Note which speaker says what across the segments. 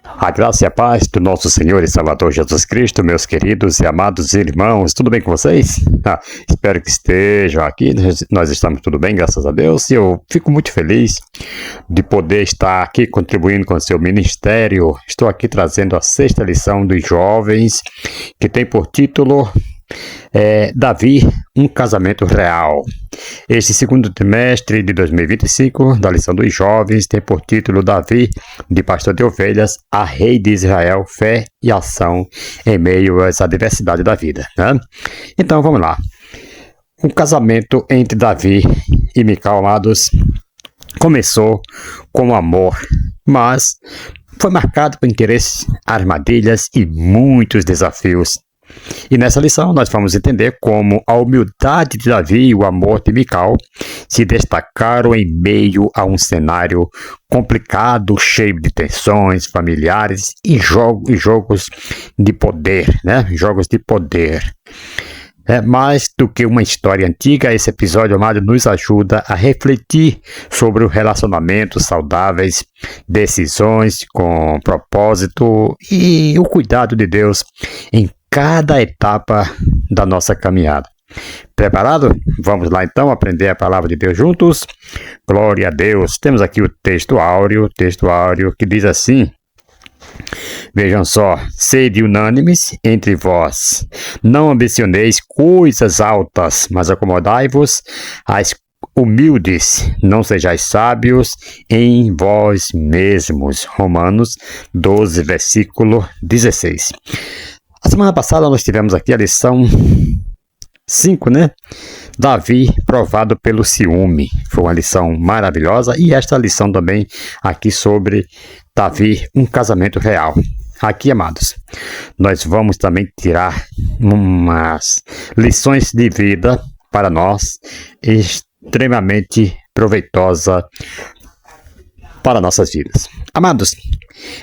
Speaker 1: A graça e a paz do nosso Senhor e Salvador Jesus Cristo, meus queridos e amados irmãos, tudo bem com vocês? Espero que estejam aqui, nós estamos tudo bem, graças a Deus, e eu fico muito feliz de poder estar aqui contribuindo com o seu ministério. Estou aqui trazendo a 6ª lição dos jovens, que tem por título Davi, um casamento real. Este segundo trimestre de 2025, da lição dos jovens, tem por título Davi, de pastor de ovelhas, a rei de Israel, fé e ação em meio a essa adversidade da vida, né? Então vamos lá. O casamento entre Davi e Mical, amados, começou com amor, mas foi marcado por interesses, armadilhas e muitos desafios. E nessa lição nós vamos entender como a humildade de Davi e o amor de Mical se destacaram em meio a um cenário complicado, cheio de tensões familiares e jogos de poder, né? Jogos de poder. Mais do que uma história antiga, esse episódio, amado, nos ajuda a refletir sobre os relacionamentos saudáveis, decisões com propósito e o cuidado de Deus em cada etapa da nossa caminhada. Preparado? Vamos lá então aprender a palavra de Deus juntos? Glória a Deus! Temos aqui o texto áureo que diz assim: vejam só, sede unânimes entre vós, não ambicioneis coisas altas, mas acomodai-vos às humildes, não sejais sábios em vós mesmos. Romanos 12, versículo 16. A semana passada nós tivemos aqui a lição 5, né? Davi provado pelo ciúme. Foi uma lição maravilhosa. E esta lição também aqui sobre Davi, um casamento real. Aqui, amados, nós vamos também tirar umas lições de vida para nós, extremamente proveitosa para nossas vidas. Amados,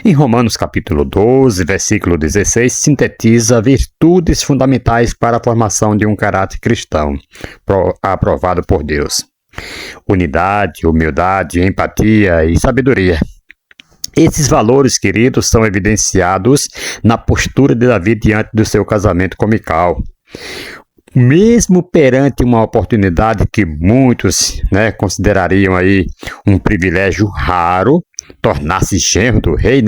Speaker 1: em Romanos capítulo 12, versículo 16, sintetiza virtudes fundamentais para a formação de um caráter cristão, aprovado por Deus: unidade, humildade, empatia e sabedoria. Esses valores, queridos, são evidenciados na postura de Davi diante do seu casamento com Mical. Mesmo perante uma oportunidade que muitos, considerariam aí um privilégio raro, tornar-se genro do rei,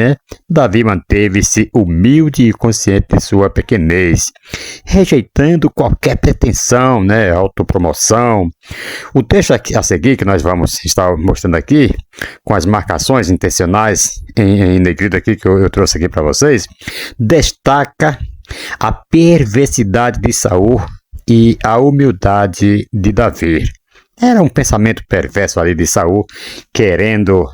Speaker 1: Davi manteve-se humilde e consciente de sua pequenez, rejeitando qualquer pretensão, autopromoção. O texto a seguir, que nós vamos estar mostrando aqui, com as marcações intencionais em negrito aqui, que eu trouxe aqui para vocês, destaca a perversidade de Saul e a humildade de Davi. Era um pensamento perverso ali de Saul, querendo,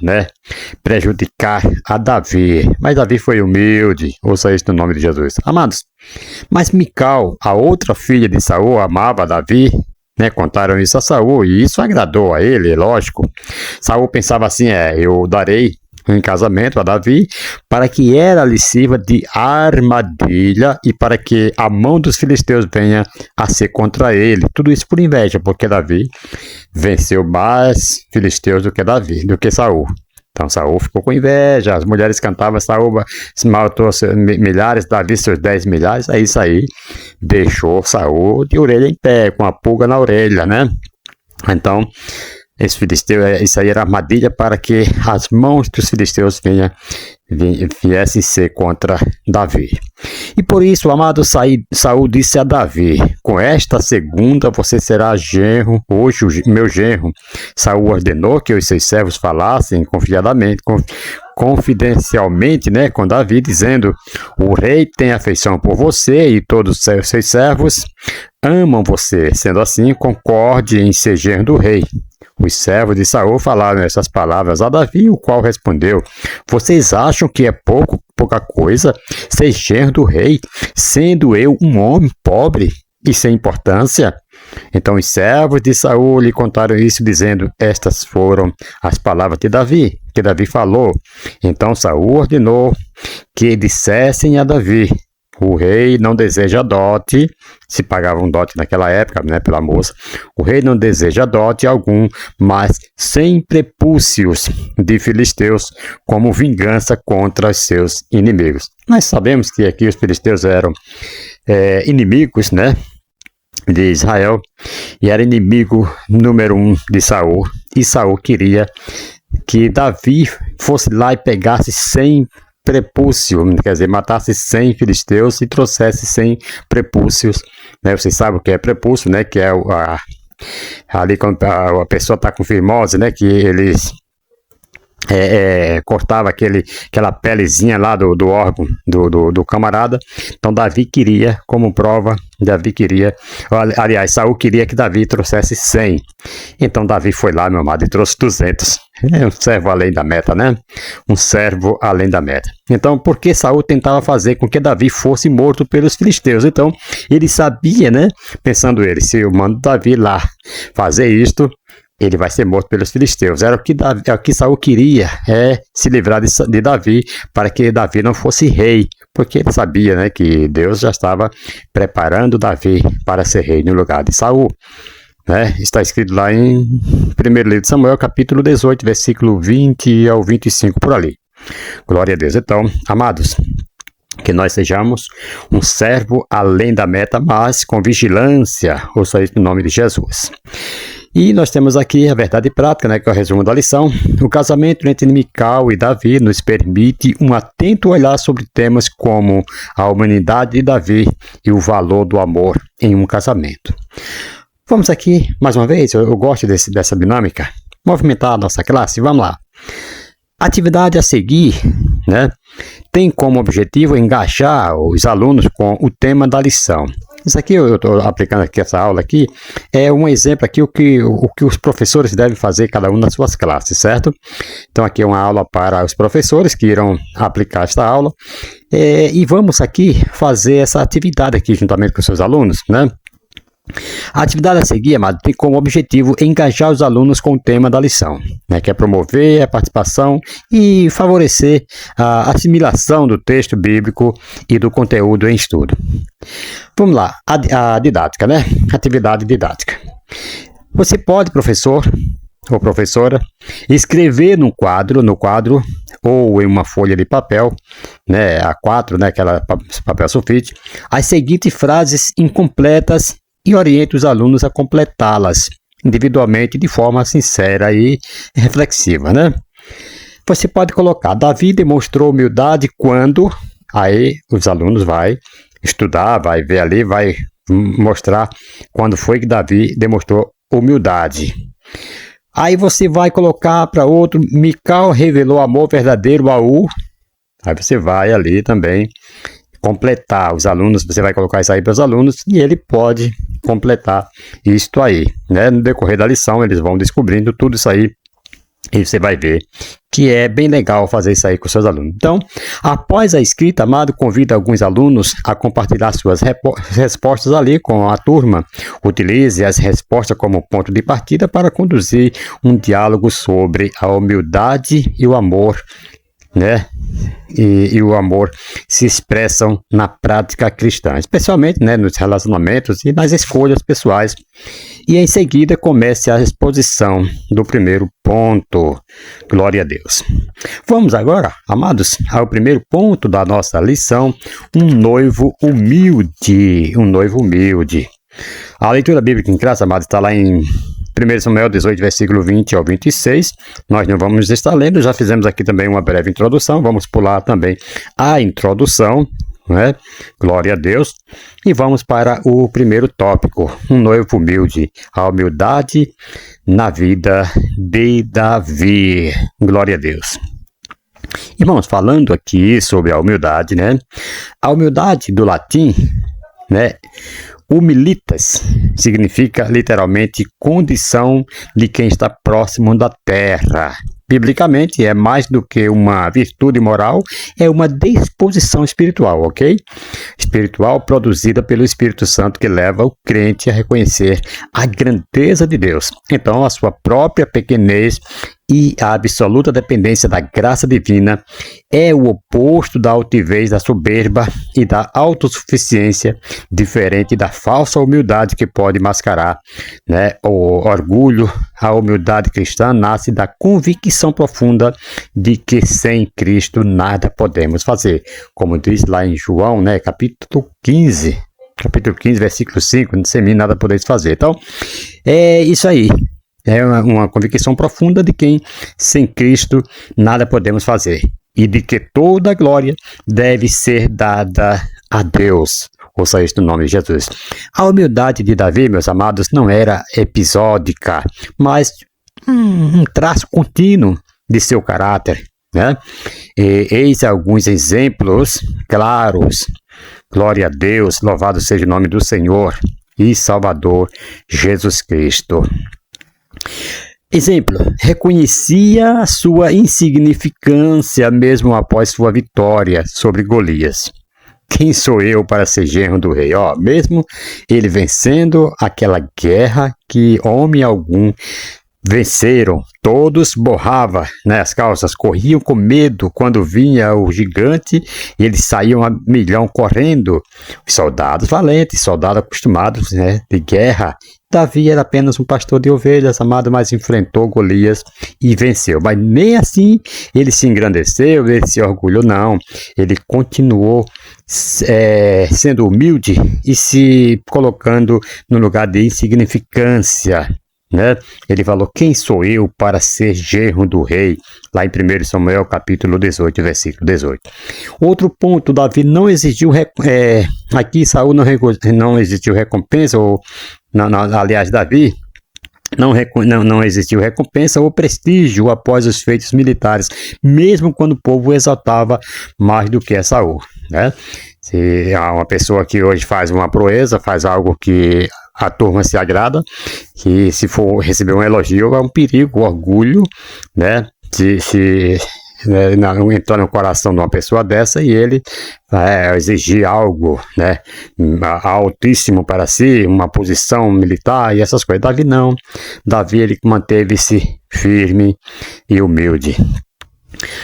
Speaker 1: prejudicar a Davi. Mas Davi foi humilde. Ouça isso no nome de Jesus. Amados, mas Mical, a outra filha de Saul, amava Davi. Contaram isso a Saul e isso agradou a ele, lógico. Saul pensava assim: eu darei em casamento a Davi, para que ela lhe sirva de armadilha e para que a mão dos filisteus venha a ser contra ele. Tudo isso por inveja, porque Davi venceu mais filisteus do que Saul. Então Saul ficou com inveja, as mulheres cantavam, Saul matou milhares, Davi seus 10 milhares, aí isso aí deixou Saul de orelha em pé, com a pulga na orelha, Então, esse filisteu, isso aí era armadilha para que as mãos dos filisteus viessem ser contra Davi. E por isso, amado, Saul disse a Davi: com esta segunda você será genro, hoje meu genro. Saul ordenou que os seus servos falassem confidencialmente, com Davi, dizendo: o rei tem afeição por você e todos os seus servos amam você. Sendo assim, concorde em ser genro do rei. Os servos de Saul falaram essas palavras a Davi, o qual respondeu: vocês acham que é pouca coisa ser genro do rei, sendo eu um homem pobre e sem importância? Então os servos de Saul lhe contaram isso, dizendo: estas foram as palavras de Davi, que Davi falou. Então Saul ordenou que dissessem a Davi: O rei não deseja dote, se pagava um dote naquela época, né, pela moça. O rei não deseja dote algum, mas 100 prepúcios de filisteus como vingança contra os seus inimigos. Nós sabemos que aqui os filisteus eram inimigos, né, de Israel, e era inimigo número 1 de Saul. E Saul queria que Davi fosse lá e pegasse 100 prepúcio, quer dizer, matasse 100 filisteus e trouxesse 100 prepúcios, né? Vocês sabem o que é prepúcio, né? Que é ali quando a pessoa está com fimose, né? Que eles cortava aquela pelezinha lá do órgão do camarada. Então Davi queria, como prova, aliás, Saul queria que Davi trouxesse 100. Então Davi foi lá, meu amado, e trouxe 200. Um servo além da meta, né? Um servo além da meta. Então, porque Saul tentava fazer com que Davi fosse morto pelos filisteus. Então, ele sabia, né? Pensando ele, se eu mando Davi lá fazer isto, ele vai ser morto pelos filisteus. Era o que Saul queria, se livrar de Davi, para que Davi não fosse rei, porque ele sabia, né, que Deus já estava preparando Davi para ser rei no lugar de Saul. Né? Está escrito lá em 1º livro de Samuel, capítulo 18, versículo 20 ao 25, por ali. Glória a Deus. Então, amados, que nós sejamos um servo além da meta, mas com vigilância, ouça isso no nome de Jesus. E nós temos aqui a verdade prática, né, que é o resumo da lição. O casamento entre Mical e Davi nos permite um atento olhar sobre temas como a humanidade de Davi e o valor do amor em um casamento. Vamos aqui, mais uma vez, eu gosto dessa dinâmica, movimentar a nossa classe, vamos lá. Atividade a seguir, né, tem como objetivo engajar os alunos com o tema da lição. Isso aqui, eu estou aplicando aqui essa aula aqui, é um exemplo aqui o que os professores devem fazer, cada um nas suas classes, certo? Então aqui é uma aula para os professores que irão aplicar esta aula, e vamos aqui fazer essa atividade aqui juntamente com os seus alunos, né? A atividade a seguir, amado, tem como objetivo engajar os alunos com o tema da lição, né, que é promover a participação e favorecer a assimilação do texto bíblico e do conteúdo em estudo. Vamos lá, a didática, né? Atividade didática. Você pode, professor ou professora, escrever no quadro ou em uma folha de papel, né, A4, né, aquela papel sulfite, as seguintes frases incompletas e oriente os alunos a completá-las individualmente de forma sincera e reflexiva, né? Você pode colocar: Davi demonstrou humildade quando... Aí os alunos vai estudar, vai ver ali, vai mostrar quando foi que Davi demonstrou humildade. Aí você vai colocar para outro: Mical revelou amor verdadeiro a U. Aí você vai ali também completar os alunos, você vai colocar isso aí para os alunos e ele pode completar isto aí, né? No decorrer da lição eles vão descobrindo tudo isso aí e você vai ver que é bem legal fazer isso aí com seus alunos. Então, após a escrita, amado, convida alguns alunos a compartilhar suas respostas ali com a turma. Utilize as respostas como ponto de partida para conduzir um diálogo sobre a humildade e o amor, né? E o amor se expressam na prática cristã, especialmente, né, nos relacionamentos e nas escolhas pessoais. E em seguida comece a exposição do primeiro ponto. Glória a Deus. Vamos agora, amados, ao primeiro ponto da nossa lição: um noivo humilde. Um noivo humilde. A leitura bíblica em classe, amados, está lá em 1 Samuel 18, versículo 20 ao 26, nós não vamos estar lendo, já fizemos aqui também uma breve introdução, vamos pular também a introdução, né? Glória a Deus. E vamos para o primeiro tópico: um noivo humilde, a humildade na vida de Davi. Glória a Deus. Irmãos, falando aqui sobre a humildade, né? A humildade do latim, né? Humilitas significa literalmente condição de quem está próximo da terra. Biblicamente é mais do que uma virtude moral, é uma disposição espiritual, ok? Espiritual produzida pelo Espírito Santo que leva o crente a reconhecer a grandeza de Deus. Então a sua própria pequenez e a absoluta dependência da graça divina é o oposto da altivez, da soberba e da autossuficiência, diferente da falsa humildade que pode mascarar, né, o orgulho. A humildade cristã nasce da convicção profunda de que sem Cristo nada podemos fazer, como diz lá em João, né, capítulo 15, versículo 5, sem mim nada podeis fazer. Então, é isso aí. É uma convicção profunda de que sem Cristo nada podemos fazer e de que toda a glória deve ser dada a Deus. Ouça isso no nome de Jesus. A humildade de Davi, meus amados, não era episódica, mas um traço contínuo de seu caráter, né? Eis alguns exemplos claros. Glória a Deus, louvado seja o nome do Senhor e Salvador Jesus Cristo. Exemplo, reconhecia a sua insignificância mesmo após sua vitória sobre Golias. Quem sou eu para ser genro do rei? Mesmo ele vencendo aquela guerra que homem algum venceram, todos borravam, né, as calças, corriam com medo quando vinha o gigante e eles saíam a milhão correndo. Os soldados valentes, soldados acostumados, né, de guerra. Davi era apenas um pastor de ovelhas, amado, mas enfrentou Golias e venceu. Mas nem assim ele se engrandeceu, ele se orgulhou, não. Ele continuou sendo humilde e se colocando no lugar de insignificância, né? Ele falou, quem sou eu para ser genro do rei? Lá em 1 Samuel, capítulo 18, versículo 18. Outro ponto, Davi não exigiu, aqui Saul não exigiu recompensa, aliás, Davi não existiu recompensa ou prestígio após os feitos militares, mesmo quando o povo exaltava mais do que Saul, né? Se há uma pessoa que hoje faz uma proeza, faz algo que a turma se agrada, que se for receber um elogio é um perigo, orgulho, né? Se entrar no coração de uma pessoa dessa e ele exigir algo, né, altíssimo para si, uma posição militar e essas coisas. Davi não. Davi ele manteve-se firme e humilde.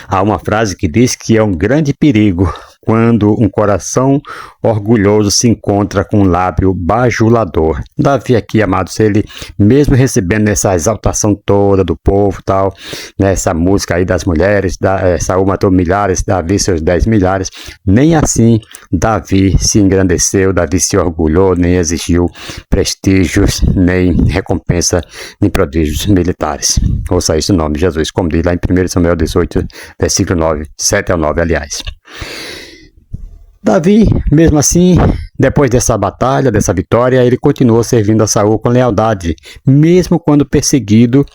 Speaker 1: Há uma frase que diz que é um grande perigo quando um coração orgulhoso se encontra com um lábio bajulador. Davi aqui, amados, ele mesmo recebendo essa exaltação toda do povo, tal, nessa música aí das mulheres, Saul matou milhares, Davi seus 10 milhares, nem assim Davi se engrandeceu, Davi se orgulhou, nem exigiu prestígios, nem recompensa, nem prodígios militares. Ouça isso no nome de Jesus, como diz lá em 1 Samuel 18, versículo 9, 7 ao 9, aliás. Davi, mesmo assim, depois dessa batalha, dessa vitória, ele continuou servindo a Saul com lealdade, mesmo quando perseguido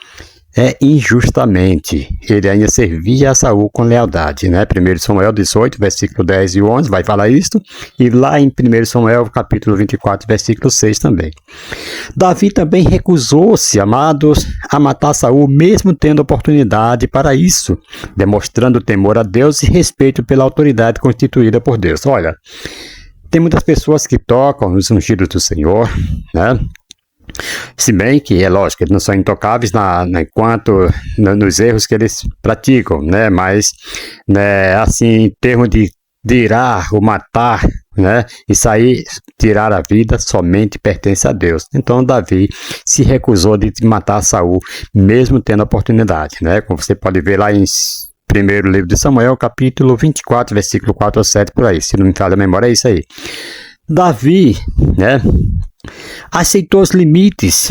Speaker 1: injustamente. Ele ainda servia a Saul com lealdade, né? 1 Samuel 18, versículo 10 e 11, vai falar isto, e lá em 1 Samuel, capítulo 24, versículo 6 também. Davi também recusou-se, amados, a matar Saul, mesmo tendo oportunidade para isso, demonstrando temor a Deus e respeito pela autoridade constituída por Deus. Olha, tem muitas pessoas que tocam nos ungidos do Senhor, né? Se bem que, é lógico, eles não são intocáveis nos erros que eles praticam, né? Mas, né, assim, em termos de tirar ou matar, né, e tirar a vida, somente pertence a Deus. Então Davi se recusou de matar Saul, mesmo tendo a oportunidade, né? Como você pode ver lá em primeiro livro de Samuel, capítulo 24, versículo 4 a 7, por aí. Se não me falha a memória, é isso aí. Davi, né, aceitou os limites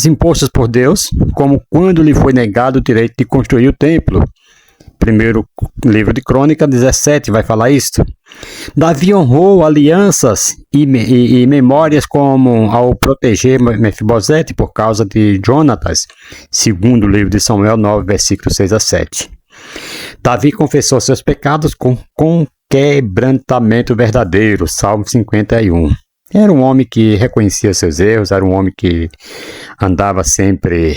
Speaker 1: impostos por Deus, como quando lhe foi negado o direito de construir o templo. Primeiro livro de Crônica 17 vai falar isso. Davi honrou alianças e memórias, como ao proteger Mefibosete por causa de Jonatas. Segundo livro de Samuel 9, versículos 6 a 7. Davi confessou seus pecados com quebrantamento verdadeiro. Salmo 51. Era um homem que reconhecia seus erros, era um homem que andava sempre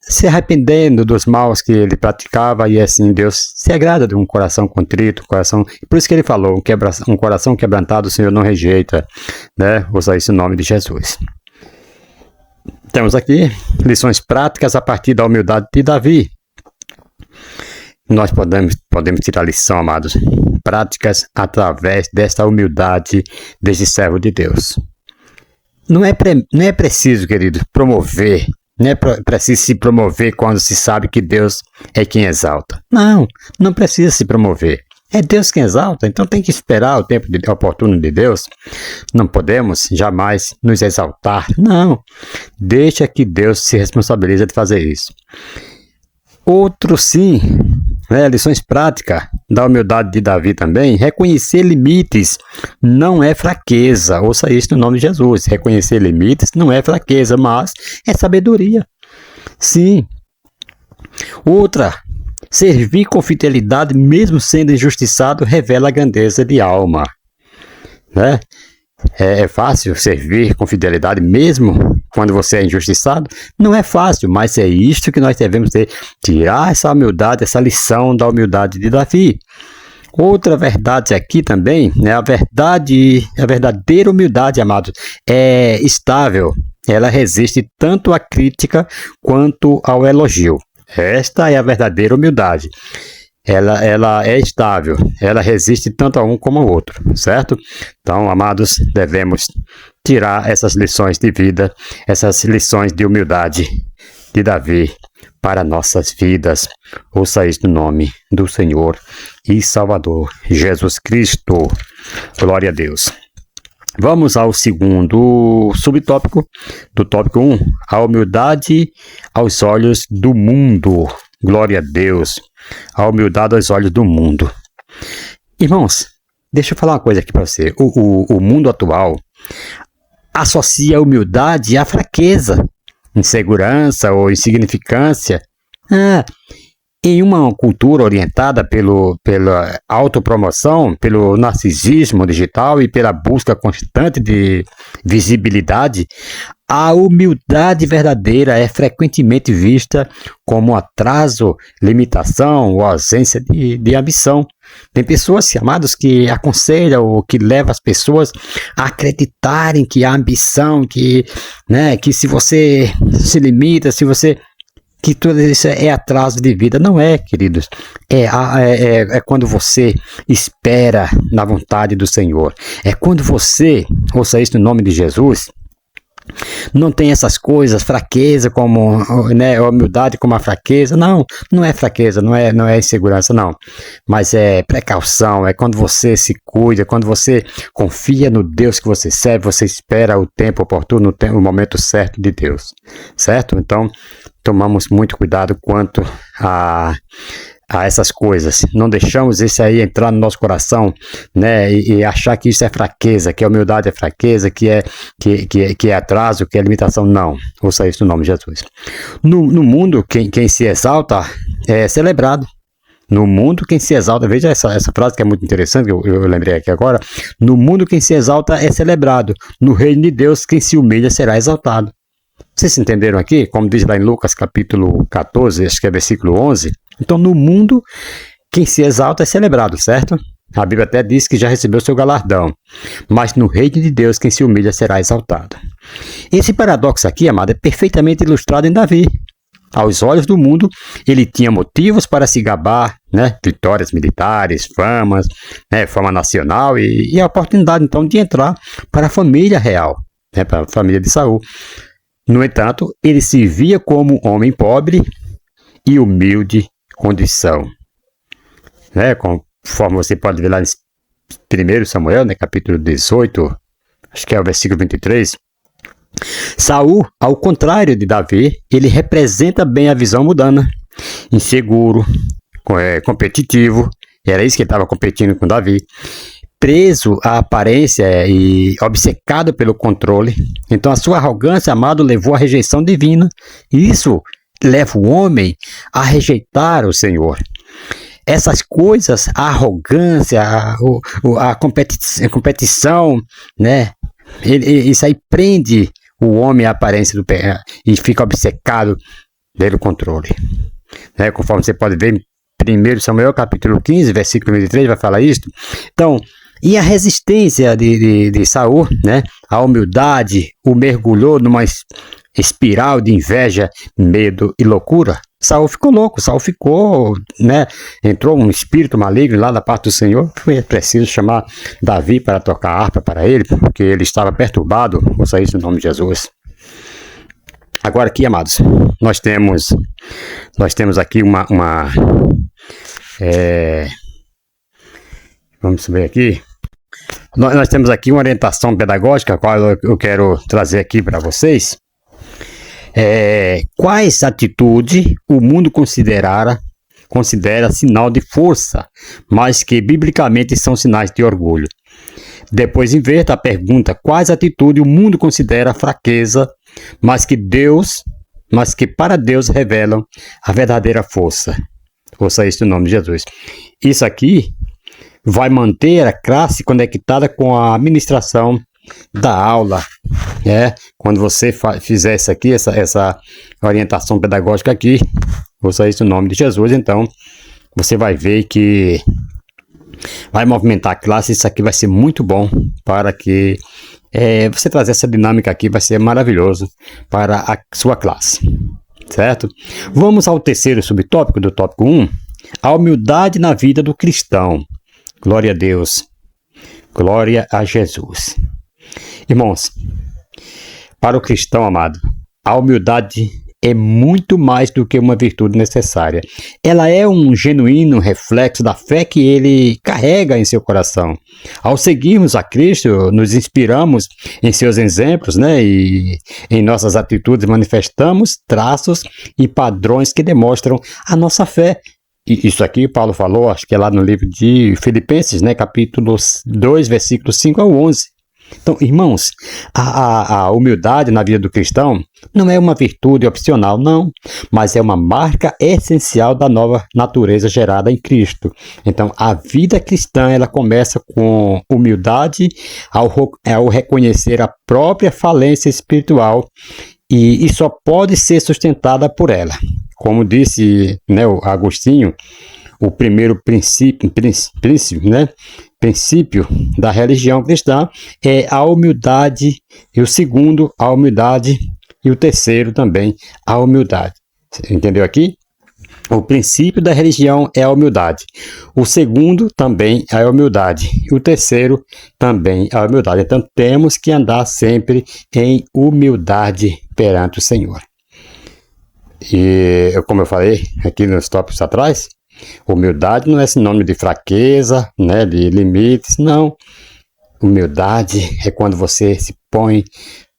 Speaker 1: se arrependendo dos maus que ele praticava, e assim Deus se agrada de um coração contrito, por isso que ele falou, um coração quebrantado o Senhor não rejeita, né? Usa isso em nome de Jesus. temos aqui lições práticas a partir da humildade de Davi. Nós podemos tirar lição, amados, práticas através desta humildade desse servo de Deus. Não é preciso, querido, promover. Não é preciso se promover quando se sabe que Deus é quem exalta. Não precisa se promover. É Deus quem exalta, então tem que esperar o tempo oportuno de Deus. Não podemos jamais nos exaltar. Não. Deixa que Deus se responsabilize de fazer isso. Outro sim, lições práticas da humildade de Davi também. Reconhecer limites não é fraqueza. Ouça isso no nome de Jesus. Reconhecer limites não é fraqueza, mas é sabedoria. Sim. Outra, servir com fidelidade mesmo sendo injustiçado revela a grandeza de alma. Né? É fácil servir com fidelidade mesmo quando você é injustiçado? Não é fácil, mas é isto que nós devemos ter. Tirar essa humildade, essa lição da humildade de Davi. Outra verdade aqui também, né? A verdadeira humildade, amados, é estável. Ela resiste tanto à crítica quanto ao elogio. Esta é a verdadeira humildade. Ela é estável, ela resiste tanto a um como ao outro, certo? Então, amados, devemos tirar essas lições de vida, essas lições de humildade de Davi para nossas vidas. Ouça isso no nome do Senhor e Salvador Jesus Cristo. Glória a Deus. Vamos ao segundo subtópico do tópico 1, a humildade aos olhos do mundo. Glória a Deus. A humildade aos olhos do mundo. Irmãos, deixa eu falar uma coisa aqui para você. O mundo atual associa a humildade à fraqueza, insegurança ou insignificância. Em uma cultura orientada pela autopromoção, pelo narcisismo digital e pela busca constante de visibilidade, a humildade verdadeira é frequentemente vista como atraso, limitação ou ausência de ambição. Tem pessoas, amados, que aconselham ou que levam as pessoas a acreditarem que há ambição, que se você se limita, que tudo isso é atraso de vida. Não é, queridos. É quando você espera na vontade do Senhor. É quando você, ouça isso no nome de Jesus, não tem essas coisas, fraqueza como, humildade como a fraqueza. Não é fraqueza, não é insegurança, não. Mas é precaução, é quando você se cuida, quando você confia no Deus que você serve, você espera o tempo oportuno, o momento certo de Deus, certo? Então, tomamos muito cuidado quanto a essas coisas. Não deixamos isso aí entrar no nosso coração, e achar que isso é fraqueza, que a humildade é fraqueza, que é atraso, que é limitação. Não. Ouça isso no nome de Jesus. No mundo, quem se exalta é celebrado. No mundo, quem se exalta, veja essa frase que é muito interessante, que eu lembrei aqui agora. No mundo, quem se exalta é celebrado. No reino de Deus, quem se humilha será exaltado. Vocês entenderam aqui? Como diz lá em Lucas capítulo 14, acho que é versículo 11. Então, no mundo, quem se exalta é celebrado, certo? A Bíblia até diz que já recebeu seu galardão. Mas no reino de Deus, quem se humilha será exaltado. Esse paradoxo aqui, amado, é perfeitamente ilustrado em Davi. Aos olhos do mundo, ele tinha motivos para se gabar, vitórias militares, fama nacional e a oportunidade, então, de entrar para a família real, para a família de Saul. No entanto, ele se via como homem pobre e humilde condição. Conforme você pode ver lá em 1 Samuel, capítulo 18, acho que é o versículo 23. Saul, ao contrário de Davi, ele representa bem a visão mundana, inseguro, competitivo, era isso que ele estava competindo com Davi, preso à aparência e obcecado pelo controle. Então a sua arrogância, amado, levou à rejeição divina. Isso leva o homem a rejeitar o Senhor. Essas coisas, a arrogância, a competição, isso aí prende o homem à aparência do pecado e fica obcecado pelo controle. Conforme você pode ver em 1 Samuel capítulo 15, versículo 23, vai falar isso. Então, e a resistência de Saul, a humildade o mergulhou espiral de inveja, medo e loucura. Saul ficou louco, Saul ficou, né? Entrou um espírito maligno lá da parte do Senhor. Foi preciso chamar Davi para tocar harpa para ele, porque ele estava perturbado. Ouça isso no nome de Jesus. Agora aqui, amados, nós temos aqui vamos ver aqui. Nós temos aqui uma orientação pedagógica, a qual eu quero trazer aqui para vocês. Quais atitudes o mundo considera sinal de força, mas que biblicamente são sinais de orgulho? Depois inverta a pergunta: quais atitudes o mundo considera fraqueza, mas que para Deus revelam a verdadeira força? Ouça isso no nome de Jesus. Isso aqui vai manter a classe conectada com a administração da aula. Quando você fizer isso aqui, essa orientação pedagógica aqui, ouça isso no nome de Jesus, então você vai ver que vai movimentar a classe. Isso aqui vai ser muito bom para que você trazer essa dinâmica aqui, vai ser maravilhoso para a sua classe, certo? Vamos ao terceiro subtópico do tópico 1, a humildade na vida do cristão. Glória a Deus, glória a Jesus. Irmãos, para o cristão amado, a humildade é muito mais do que uma virtude necessária. Ela é um genuíno reflexo da fé que ele carrega em seu coração. Ao seguirmos a Cristo, nos inspiramos em seus exemplos, né? E em nossas atitudes manifestamos traços e padrões que demonstram a nossa fé. E isso aqui Paulo falou, acho que é lá no livro de Filipenses, né? Capítulo 2, versículos 5 ao 11. Então, irmãos, a humildade na vida do cristão não é uma virtude opcional, não, mas é uma marca essencial da nova natureza gerada em Cristo. Então, a vida cristã, ela começa com humildade ao reconhecer a própria falência espiritual e só pode ser sustentada por ela. Como disse, né, o Agostinho, o primeiro princípio da religião cristã é a humildade, e o segundo, a humildade, e o terceiro também, a humildade. Entendeu aqui? O princípio da religião é a humildade. O segundo também é a humildade. E o terceiro também é a humildade. Então, temos que andar sempre em humildade perante o Senhor. E, como eu falei aqui nos tópicos atrás, humildade não é sinônimo de fraqueza, né, de limites, não. Humildade é quando você se põe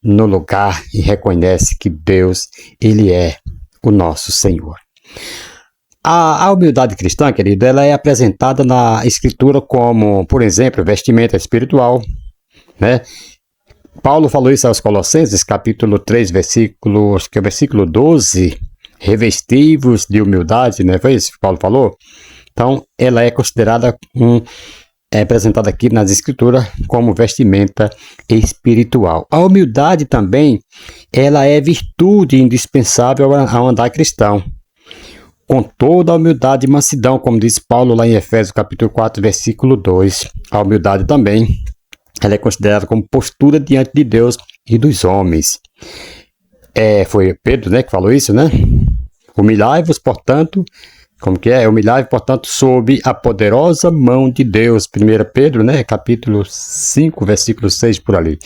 Speaker 1: no lugar e reconhece que Deus, Ele é o nosso Senhor. A humildade cristã, querido, ela é apresentada na Escritura como, por exemplo, vestimenta espiritual, né? Paulo falou isso aos Colossenses, capítulo 3, versículo 12, revestivos de humildade, né? Foi isso que Paulo falou? Então, ela é considerada apresentada aqui nas Escrituras como vestimenta espiritual. A humildade também, ela é virtude indispensável ao andar cristão. Com toda a humildade e mansidão, como diz Paulo lá em Efésios, capítulo 4, versículo 2. A humildade também, ela é considerada como postura diante de Deus e dos homens. Foi Pedro, né, que falou isso, né? Humilhai-vos, portanto, como que é? Humilhai-vos, portanto, sob a poderosa mão de Deus. 1 Pedro, né, capítulo 5, versículo 6, por ali.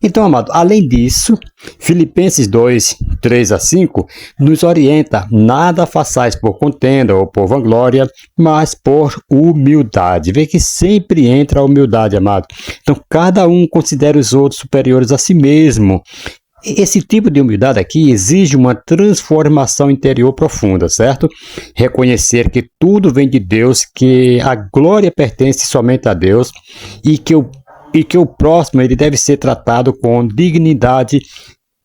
Speaker 1: Então, amado, além disso, Filipenses 2, 3 a 5, nos orienta: nada façais por contenda ou por vanglória, mas por humildade. Vê que sempre entra a humildade, amado. Então, cada um considera os outros superiores a si mesmo. Esse tipo de humildade aqui exige uma transformação interior profunda, certo? Reconhecer que tudo vem de Deus, que a glória pertence somente a Deus e que o próximo ele deve ser tratado com dignidade,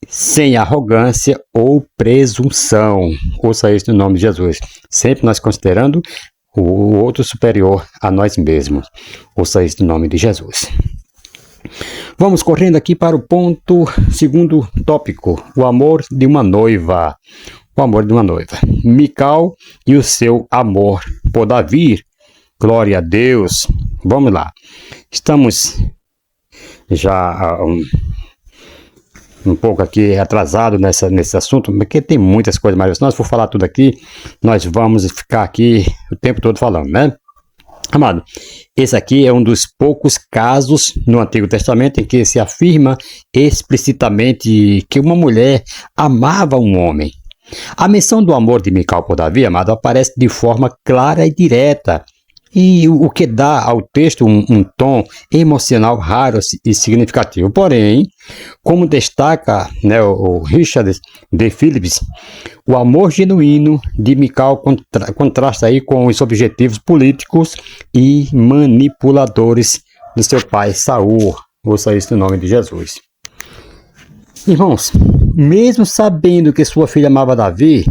Speaker 1: sem arrogância ou presunção. Ouça isso no nome de Jesus. Sempre nós considerando o outro superior a nós mesmos. Ouça isso no nome de Jesus. Vamos correndo aqui para o segundo tópico, o amor de uma noiva. O amor de uma noiva. Mical e o seu amor por Davi. Glória a Deus. Vamos lá. Estamos já um pouco aqui atrasado nesse assunto, porque tem muitas coisas, mas se nós for falar tudo aqui, nós vamos ficar aqui o tempo todo falando, né? Amado, esse aqui é um dos poucos casos no Antigo Testamento em que se afirma explicitamente que uma mulher amava um homem. A menção do amor de Mical por Davi, amado, aparece de forma clara e direta, e o que dá ao texto um tom emocional raro e significativo. Porém, como destaca, né, o Richard D. Phillips, o amor genuíno de Mical contrasta aí com os objetivos políticos e manipuladores do seu pai Saul. Ouça isso no nome de Jesus. Irmãos, mesmo sabendo que sua filha amava Davi,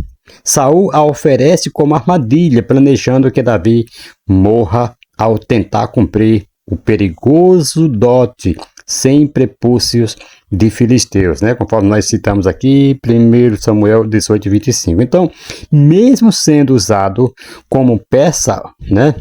Speaker 1: Saul a oferece como armadilha, planejando que Davi morra ao tentar cumprir o perigoso dote sem prepúcios de filisteus, né? Conforme nós citamos aqui, 1 Samuel 18:25. Então, mesmo sendo usado como peça, né,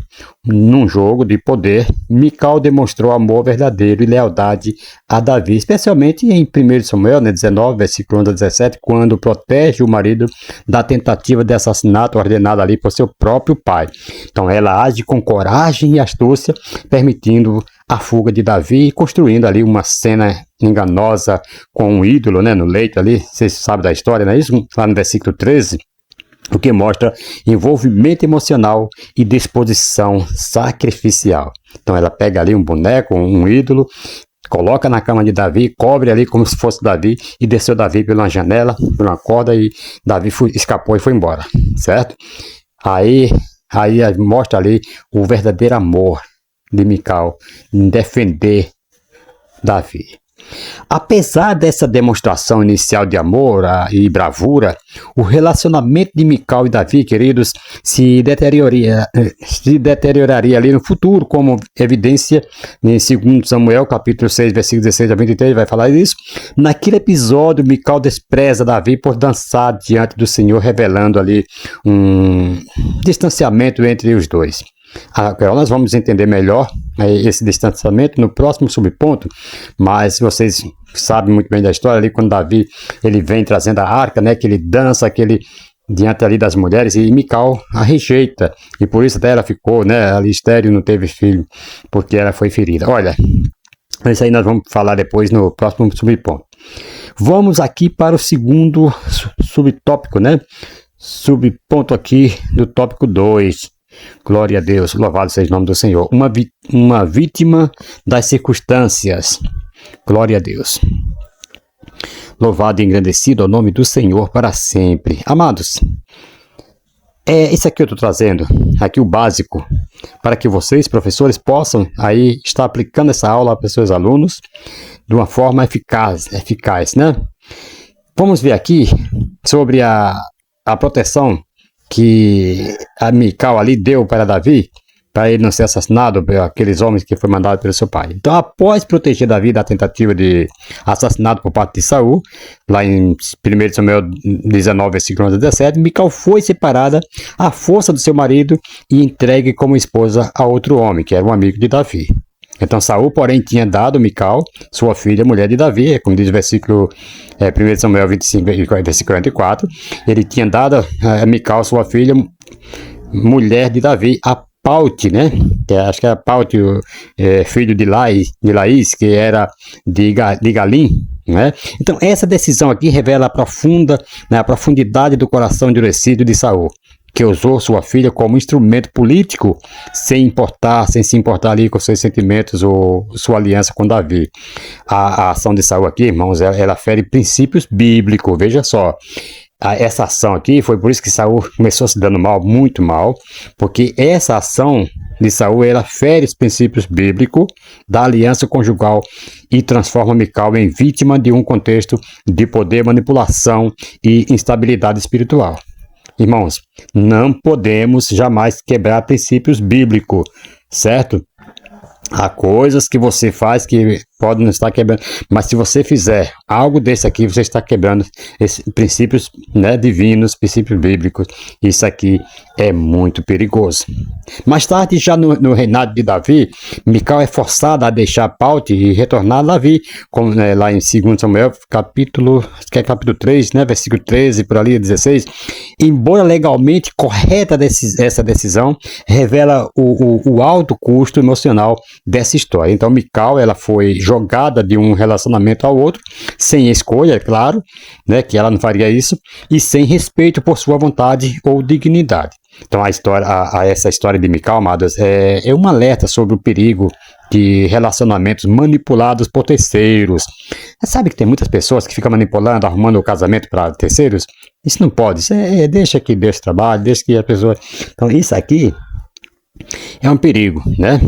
Speaker 1: num jogo de poder, Mical demonstrou amor verdadeiro e lealdade a Davi, especialmente em 1 Samuel, né, 19, versículo 11 a 17, quando protege o marido da tentativa de assassinato ordenada ali por seu próprio pai. Então, ela age com coragem e astúcia, permitindo a fuga de Davi e construindo ali uma cena enganosa com um ídolo, né, no leito ali. Vocês sabem da história, não é isso? Lá no versículo 13, o que mostra envolvimento emocional e disposição sacrificial. Então ela pega ali um boneco, um ídolo, coloca na cama de Davi, cobre ali como se fosse Davi e desceu Davi pela janela, por uma corda, e Davi escapou e foi embora, certo? Aí mostra ali o verdadeiro amor de Mical em defender Davi. Apesar dessa demonstração inicial de amor e bravura, o relacionamento de Mical e Davi, queridos, se deterioraria ali no futuro, como evidência em 2 Samuel, capítulo 6, versículos 16 a 23, vai falar isso. Naquele episódio, Mical despreza Davi por dançar diante do Senhor, revelando ali um distanciamento entre os dois. Agora nós vamos entender melhor esse distanciamento no próximo subponto, mas vocês sabem muito bem da história ali, quando Davi ele vem trazendo a arca, né, que ele dança diante ali das mulheres, e Mical a rejeita, e por isso até ela ficou, né, ali estéril, não teve filho, porque ela foi ferida. Olha, isso aí nós vamos falar depois no próximo subponto. Vamos aqui para o segundo subtópico, né, subponto aqui do tópico 2. Glória a Deus, louvado seja o nome do Senhor. Uma vítima das circunstâncias. Glória a Deus. Louvado e engrandecido ao nome do Senhor para sempre. Amados, isso aqui eu estou trazendo, aqui o básico, para que vocês, professores, possam aí estar aplicando essa aula para os seus alunos de uma forma eficaz, né? Vamos ver aqui sobre a proteção que a Mical ali deu para Davi, para ele não ser assassinado por aqueles homens que foi mandado pelo seu pai. Então, após proteger Davi da tentativa de assassinato por parte de Saul, lá em 1 Samuel 19, versículo 11 a 17, Mical foi separada à força do seu marido e entregue como esposa a outro homem, que era um amigo de Davi. Então Saul, porém, tinha dado Mical, sua filha, mulher de Davi, como diz o versículo 1 Samuel 25, versículo 44, ele tinha dado a Mical, sua filha, mulher de Davi, a Paute, né? Acho que era Paute, filho de Laís, que era de Galim, né? Então essa decisão aqui revela a profundidade do coração endurecido de Saul, que usou sua filha como instrumento político, sem se importar ali com seus sentimentos ou sua aliança com Davi. A ação de Saul aqui, irmãos, ela fere princípios bíblicos, veja só. Essa ação aqui, foi por isso que Saul começou se dando mal, muito mal, porque essa ação de Saul, ela fere os princípios bíblicos da aliança conjugal e transforma Mical em vítima de um contexto de poder, manipulação e instabilidade espiritual. Irmãos, não podemos jamais quebrar princípios bíblicos, certo? Há coisas que você faz que pode não estar quebrando, mas se você fizer algo desse aqui, você está quebrando esses princípios, né, divinos, princípios bíblicos. Isso aqui é muito perigoso. Mais tarde, já no reinado de Davi, Mical é forçada a deixar Paute e retornar a Davi, como, né, lá em 2 Samuel, capítulo 3, né, versículo 13, por ali, 16. Embora legalmente correta essa decisão, revela o alto custo emocional dessa história. Então, Mical, ela foi jogada de um relacionamento ao outro, sem escolha, é claro, né, que ela não faria isso, e sem respeito por sua vontade ou dignidade. Então, essa história de Mical, amados, é um alerta sobre o perigo de relacionamentos manipulados por terceiros. Você sabe que tem muitas pessoas que ficam manipulando, arrumando o casamento para terceiros? Isso não pode. Isso deixa que Deus trabalhe, deixa que a pessoa... Então, isso aqui é um perigo, né?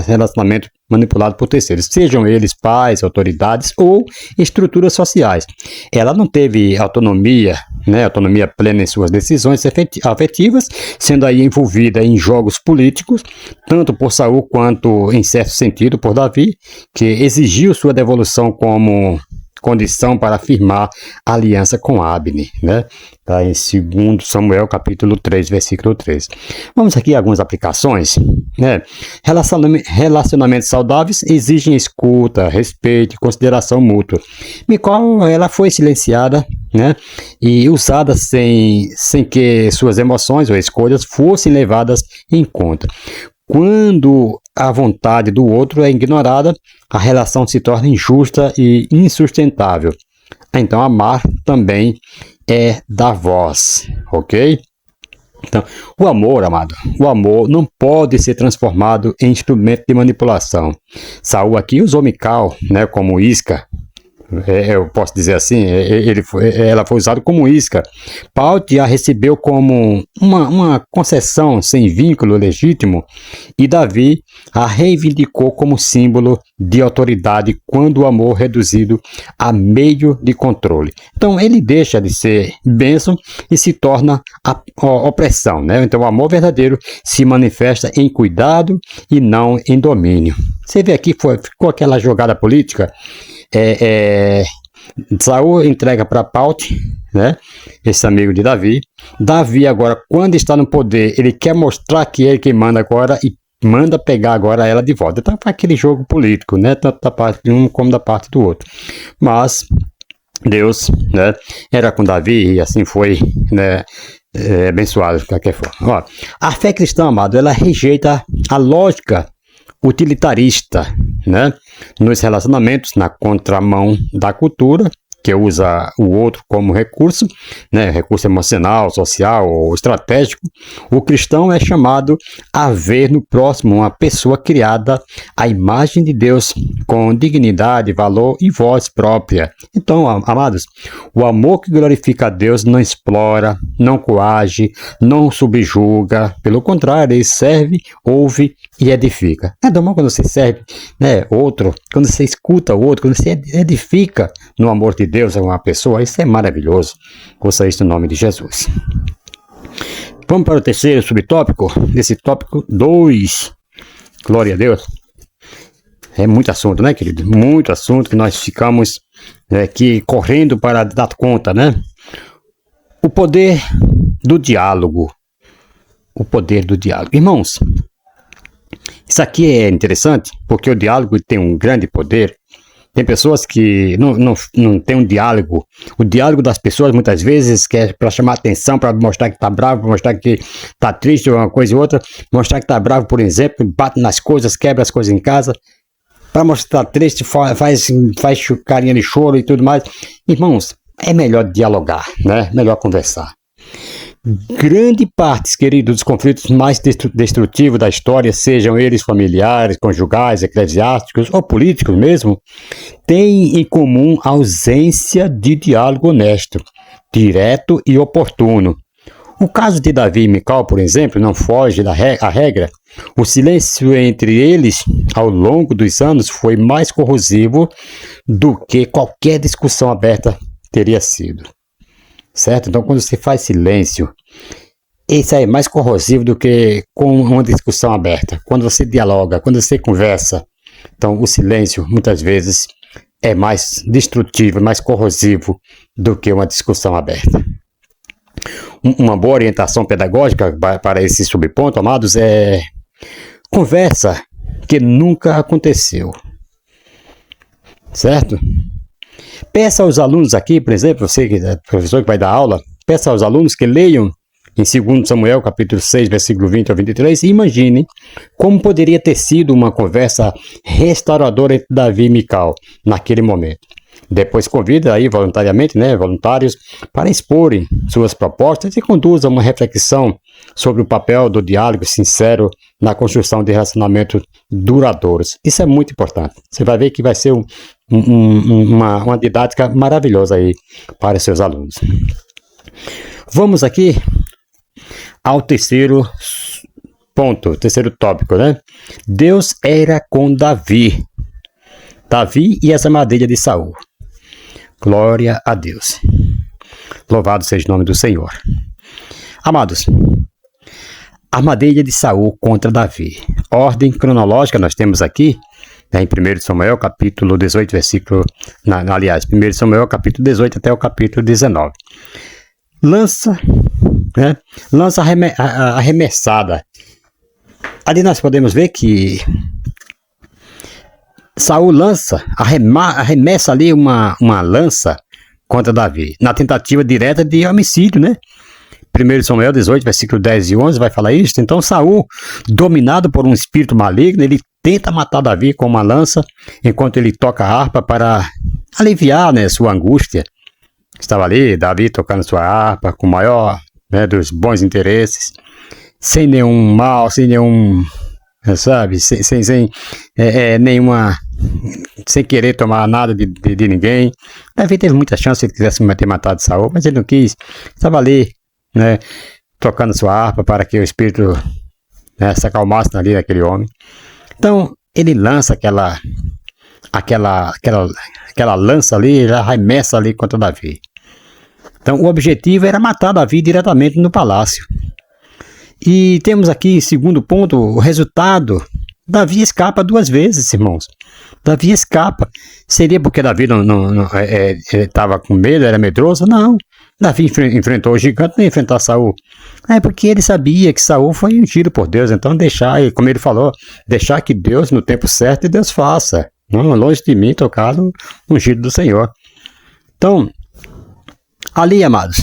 Speaker 1: Relacionamento manipulado por terceiros, sejam eles pais, autoridades ou estruturas sociais. Ela não teve autonomia, né? Autonomia plena em suas decisões afetivas, sendo aí envolvida em jogos políticos, tanto por Saul quanto, em certo sentido, por Davi, que exigiu sua devolução como condição para afirmar aliança com Abner, né? Está em 2 Samuel, capítulo 3, versículo 3. Vamos aqui a algumas aplicações, né? Relacionamentos saudáveis exigem escuta, respeito e consideração mútua. Mical, ela foi silenciada, né? E usada sem que suas emoções ou escolhas fossem levadas em conta. Quando a vontade do outro é ignorada, a relação se torna injusta e insustentável. Então, amar também é dar voz, ok? Então, o amor, amado, o amor não pode ser transformado em instrumento de manipulação. Saul aqui usou Mical, né, como isca. Eu posso dizer assim, ela foi usada como isca. Paute a recebeu como uma concessão sem vínculo legítimo e Davi a reivindicou como símbolo de autoridade quando o amor reduzido a meio de controle. Então ele deixa de ser bênção e se torna a opressão, né? Então o amor verdadeiro se manifesta em cuidado e não em domínio. Você vê aqui, ficou aquela jogada política. Saul entrega para Paute, né, esse amigo de Davi. Davi agora, quando está no poder, ele quer mostrar que é ele quem manda agora e manda pegar agora ela de volta. Então foi aquele jogo político, né, tanto da parte de um como da parte do outro. Mas Deus, né, era com Davi e assim foi, né, abençoado de qualquer forma. Ó, a fé cristã, amado, ela rejeita a lógica utilitarista, né, nos relacionamentos, na contramão da cultura, que usa o outro como recurso, né, recurso emocional, social ou estratégico. O cristão é chamado a ver no próximo uma pessoa criada à imagem de Deus, com dignidade, valor e voz própria. Então, amados, o amor que glorifica a Deus não explora, não coage, não subjuga. Pelo contrário, ele serve, ouve e edifica. É normal quando você serve, né, outro, quando você escuta o outro, quando você edifica no amor de Deus a uma pessoa, isso é maravilhoso. Ouça isso no nome de Jesus. Vamos para o terceiro subtópico, desse tópico 2. Glória a Deus. É muito assunto, né, querido? Muito assunto que nós ficamos aqui correndo para dar conta, né? O poder do diálogo. O poder do diálogo. Irmãos, isso aqui é interessante, porque o diálogo tem um grande poder. Tem pessoas que não tem um diálogo. O diálogo das pessoas, muitas vezes, que é para chamar atenção, para mostrar que está bravo, para mostrar que está triste, uma coisa e outra. Mostrar que está bravo, por exemplo, bate nas coisas, quebra as coisas em casa. Para mostrar que está triste, faz carinha de choro e tudo mais. Irmãos, é melhor dialogar, né? Melhor conversar. Grande parte, queridos, dos conflitos mais destrutivos da história, sejam eles familiares, conjugais, eclesiásticos ou políticos mesmo, têm em comum a ausência de diálogo honesto, direto e oportuno. O caso de Davi e Mical, por exemplo, não foge da regra. O silêncio entre eles, ao longo dos anos, foi mais corrosivo do que qualquer discussão aberta teria sido. Certo? Então, quando você faz silêncio, isso aí é mais corrosivo do que com uma discussão aberta. Quando você dialoga, quando você conversa, Então, o silêncio, muitas vezes, é mais destrutivo, mais corrosivo do que uma discussão aberta. Uma boa orientação pedagógica para esse subponto, amados, é conversa que nunca aconteceu. Certo? Peça aos alunos aqui, por exemplo, você que é professor que vai dar aula, peça aos alunos que leiam em 2 Samuel, capítulo 6, versículo 20 ao 23, e imagine como poderia ter sido uma conversa restauradora entre Davi e Mical naquele momento. Depois convida aí voluntariamente, voluntários, para exporem suas propostas e conduzam uma reflexão sobre o papel do diálogo sincero na construção de relacionamentos duradouros. Isso é muito importante. Você vai ver que vai ser uma didática maravilhosa aí para os seus alunos. Vamos aqui ao terceiro ponto, terceiro tópico, Deus era com Davi e as armadilhas de Saul. Glória a Deus. Louvado seja o nome do Senhor. Amados, armadilha de Saul contra Davi. Ordem cronológica nós temos aqui, em 1 Samuel, capítulo 18, versículo... aliás, 1 Samuel, capítulo 18 até o capítulo 19. Lança arremessada. Ali nós podemos ver que Saul arremessa ali uma lança contra Davi, na tentativa direta de homicídio, 1 Samuel 18, versículo 10 e 11 vai falar isso. Então Saul, dominado por um espírito maligno, ele tenta matar Davi com uma lança, enquanto ele toca a harpa para aliviar sua angústia. Estava ali, Davi tocando sua harpa com o maior dos bons interesses, sem nenhum mal, sem nenhum, sem nenhuma, sem querer tomar nada de ninguém. Davi teve muita chance se ele quisesse ter matado Saul, mas ele não quis. Estava ali, tocando sua harpa para que o espírito se acalmasse ali naquele homem. Então ele lança aquela lança ali, ele arremessa ali contra Davi. Então o objetivo era matar Davi diretamente no palácio. E temos aqui, segundo ponto, o resultado. Davi escapa 2 vezes, irmãos. Davi escapa. Seria porque Davi estava com medo, era medroso? Não. Davi enfrentou o gigante, não ia enfrentar Saul. É porque ele sabia que Saul foi ungido por Deus. Então como ele falou, deixar que Deus, no tempo certo, Deus faça. Não, longe de mim tocar no ungido do Senhor. Então, ali, amados,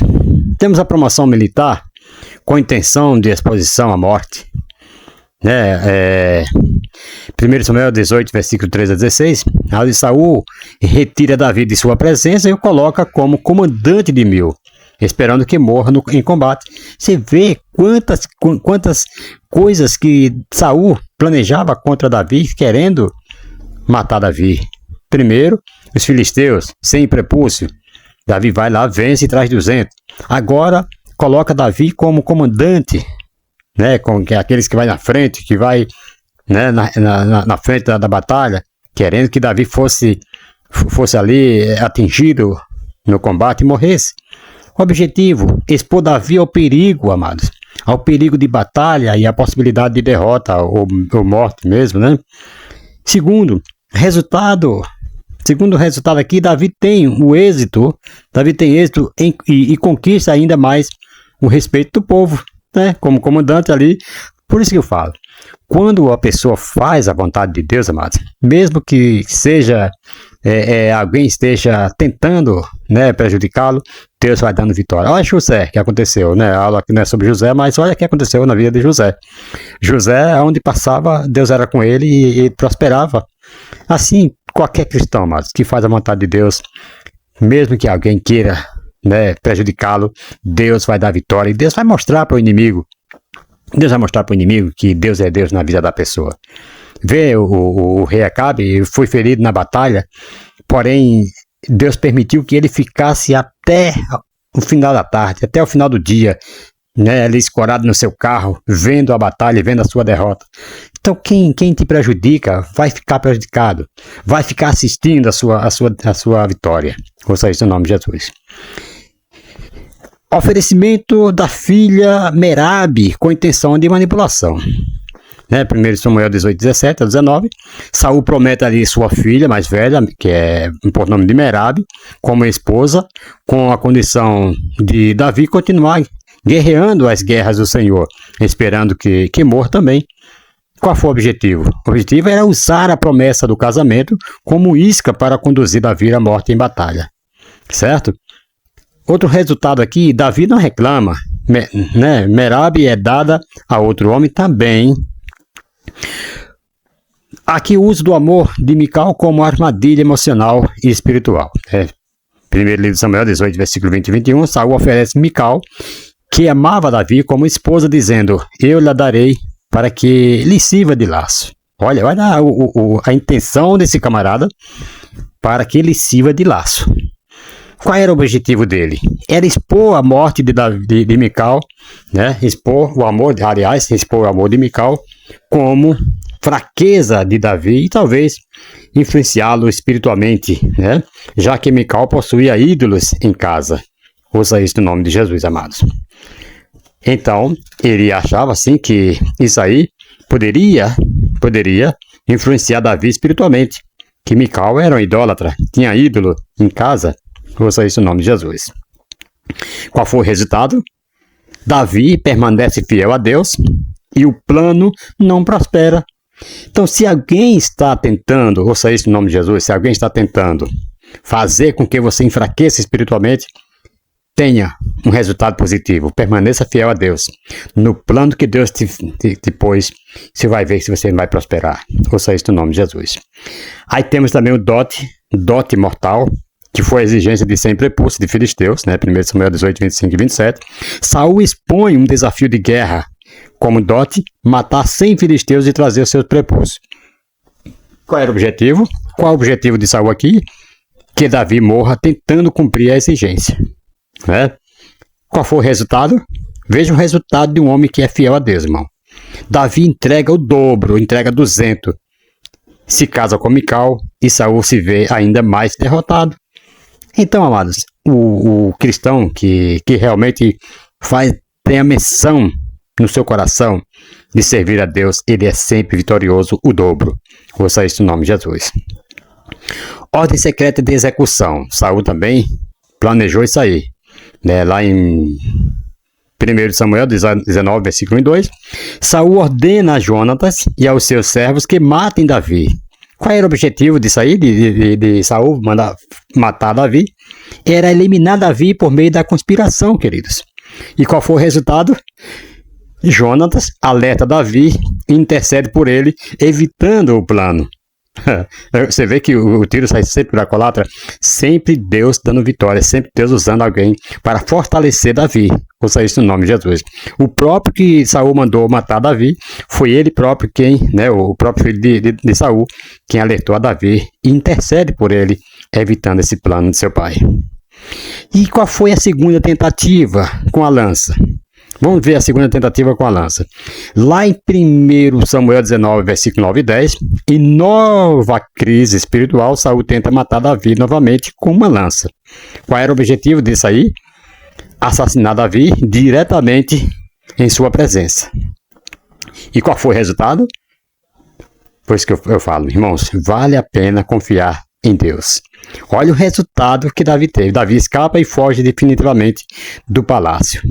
Speaker 1: temos a promoção militar com intenção de exposição à morte. 1 Samuel 18, versículo 13 a 16, ali Saul retira Davi de sua presença e o coloca como comandante de 1000, esperando que morra em combate. Você vê quantas coisas que Saul planejava contra Davi, querendo matar Davi. Primeiro, os filisteus, sem prepúcio. Davi vai lá, vence e traz 200. Agora, coloca Davi como comandante, com aqueles que vai na frente, que vai na frente da batalha, querendo que Davi fosse ali atingido no combate e morresse. O objetivo, expor Davi ao perigo, amados, ao perigo de batalha e à possibilidade de derrota ou morte mesmo, Segundo resultado aqui, Davi tem êxito e conquista ainda mais o respeito do povo, como comandante ali. Por isso que eu falo, quando a pessoa faz a vontade de Deus, amados, mesmo que seja alguém esteja tentando prejudicá-lo, Deus vai dando vitória. Olha José, que aconteceu, a aula aqui não é sobre José, mas olha o que aconteceu na vida de José. José, onde passava, Deus era com ele e prosperava. Assim, qualquer cristão, amados, que faz a vontade de Deus, mesmo que alguém queira prejudicá-lo, Deus vai dar vitória e Deus vai mostrar para o inimigo. Deus vai mostrar para o inimigo que Deus é Deus na vida da pessoa. Vê o rei Acabe, foi ferido na batalha, porém Deus permitiu que ele ficasse até o final da tarde, até o final do dia, ali escorado no seu carro, vendo a batalha, vendo a sua derrota. Então quem te prejudica vai ficar prejudicado, vai ficar assistindo a sua vitória. Ouça isso em nome de Jesus. Oferecimento da filha Merabe com intenção de manipulação. né? 1 Samuel 18, 17 a 19. Saul promete ali sua filha mais velha, que é por nome de Merabe, como esposa, com a condição de Davi continuar guerreando as guerras do Senhor, esperando que morra também. Qual foi o objetivo? O objetivo era usar a promessa do casamento como isca para conduzir Davi à morte em batalha. Certo? Outro resultado aqui, Davi não reclama, né? Merabe é dada a outro homem também. Aqui o uso do amor de Mical como armadilha emocional e espiritual. Primeiro livro de Samuel 18, versículo 20 e 21, Saul oferece Mical, que amava Davi, como esposa, dizendo: eu lhe darei para que lhe sirva de laço. Olha a intenção desse camarada, para que lhe sirva de laço. Qual era o objetivo dele? Era expor a morte de Mical, né? Expor o amor de Mical como fraqueza de Davi e talvez influenciá-lo espiritualmente, né? Já que Mical possuía ídolos em casa. Ouça isso no nome de Jesus, amados. Então, ele achava assim que isso aí poderia influenciar Davi espiritualmente, que Mical era um idólatra, tinha ídolo em casa. Ouça isso no nome de Jesus. Qual foi o resultado? Davi permanece fiel a Deus e o plano não prospera. Então, se alguém está tentando, ouça isso no nome de Jesus, se alguém está tentando fazer com que você enfraqueça espiritualmente, tenha um resultado positivo, permaneça fiel a Deus. No plano que Deus te pôs, você vai ver se você vai prosperar. Ouça isso no nome de Jesus. Aí temos também o dote mortal, que foi a exigência de 100 prepúcios de filisteus, né? 1 Samuel 18, 25 e 27. Saul expõe um desafio de guerra, como dote, matar 100 filisteus e trazer os seus prepúcios. Qual era o objetivo? Qual é o objetivo de Saul aqui? Que Davi morra tentando cumprir a exigência. Né? Qual foi o resultado? Veja o resultado de um homem que é fiel a Deus, irmão. Davi entrega o dobro, entrega 200. Se casa com Mical e Saul se vê ainda mais derrotado. Então, amados, o cristão que realmente tem a missão no seu coração de servir a Deus, ele é sempre vitorioso o dobro. Ouça isso no nome de Jesus. Ordem secreta de execução. Saul também planejou isso aí. Né? Lá em 1 Samuel 19, versículo 1 e 2, Saul ordena a Jonatas e aos seus servos que matem Davi. Qual era o objetivo disso aí, de Saul mandar matar Davi? Era eliminar Davi por meio da conspiração, queridos. E qual foi o resultado? Jonatas alerta Davi e intercede por ele, evitando o plano. Você vê que o tiro sai sempre pela culatra. Sempre Deus dando vitória, sempre Deus usando alguém para fortalecer Davi. Ouça isso no nome de Jesus. O próprio que Saul mandou matar Davi, foi ele próprio quem, né, o próprio filho de Saul, quem alertou a Davi e intercede por ele, evitando esse plano de seu pai. E qual foi a segunda tentativa com a lança? Vamos ver a segunda tentativa com a lança. Lá em 1 Samuel 19, versículo 9 e 10, em nova crise espiritual, Saul tenta matar Davi novamente com uma lança. Qual era o objetivo disso aí? Assassinar Davi diretamente em sua presença. E qual foi o resultado? Por isso que eu falo, irmãos, vale a pena confiar em Deus. Olha o resultado que Davi teve. Davi escapa e foge definitivamente do palácio.